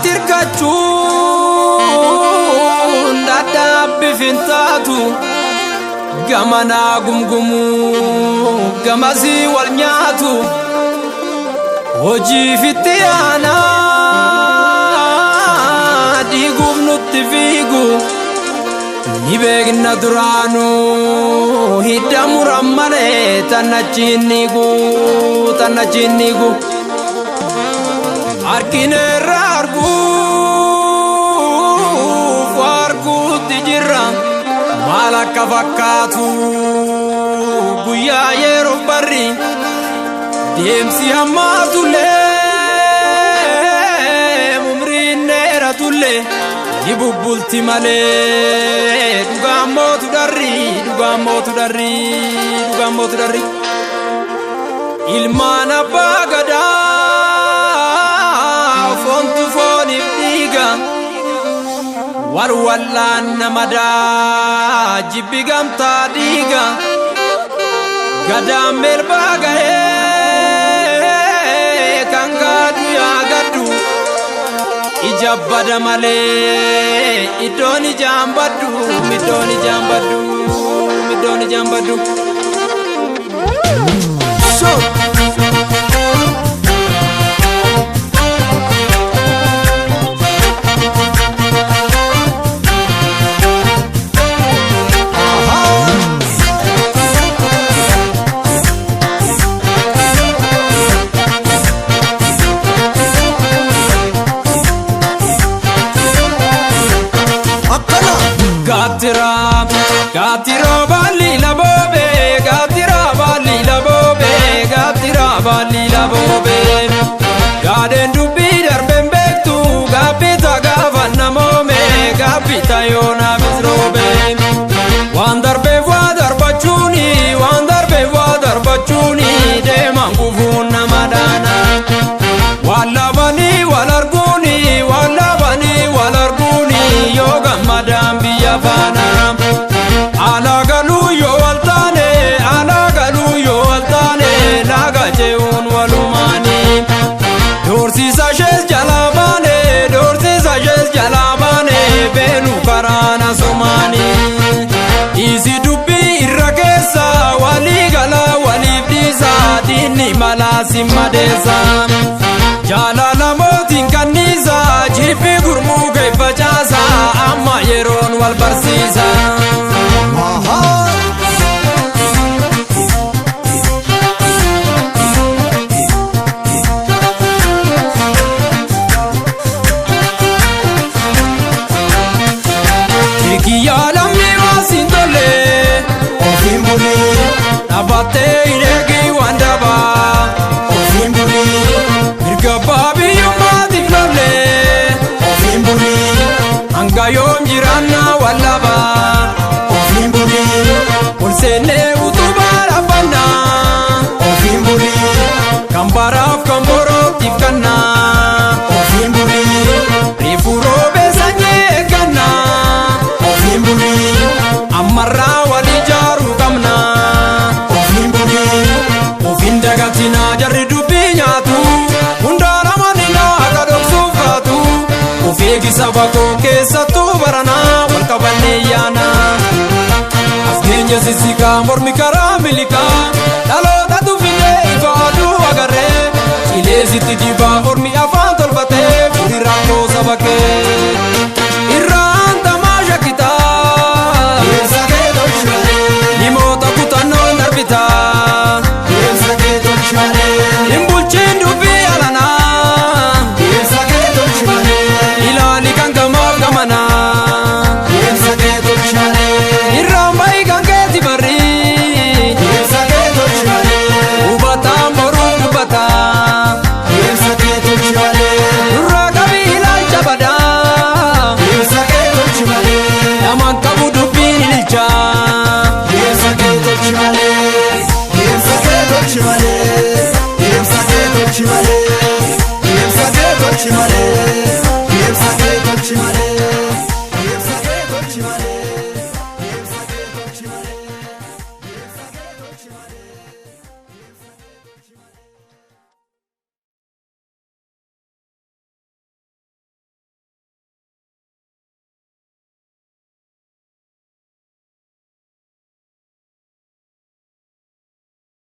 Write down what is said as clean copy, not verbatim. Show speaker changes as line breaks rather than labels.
tirgachuun dadhabbi fintaatu gamanaa gumgumuu gamasii wal nyaatu hojii fitti aanaa diiguuf nutti fiigu ni beekna duraanuu hidda muran malee tannachiin niigu harkineerra arguutti jirra maal akka fakkaatu guyyaa yeroo barri deemsi hammaatullee umriin dheeratullee ni bubbulti malee dhugaamootu darri ilmaan abbaa gadaa foontu fooniif dhiiga walwallaan namadaa jibbi gamtaa dhiiga gadaan melbaa gahee kan gaadu yaa gaddu ija bada malee iddoon ijaan baddu Gatira bali la bobe, gatira bali la bobe. Gaden dubbi darben bektu, gapita gavanna mome, gapita yona bisrobe. Wan darbe wa darbachuni, de mangufun namadana. Walla bani walarguni, yoga madam biyafana. Alagalu yo altane laga jeun walumani dorsi sajes jalabane benu karana somani izi dubbi irrakesa waligala walibdisa dini malasi madesa jalala motin kanisa jifi gurmu geifachasa amma yeron wal barsisa Abate iregi wandaba ofimburi mirga babi yomadi flole ofimburi angayom jirana walaba ofimburi ulsene utubara bana ofimburi kambaraf kamboro tifkana ofimburi rifuro besanye kana ofimburi amarra walijaru kamna Dagatina jarri dubbi nyaatu hundaara manina gadoksuufatu ufeegi saba koo keessattuu barana wal qabannee yaana as keenya sissikaa mormi karaa milikaa dhaloota tuffinee ifa aduu agarree cileesitti dibaa mormi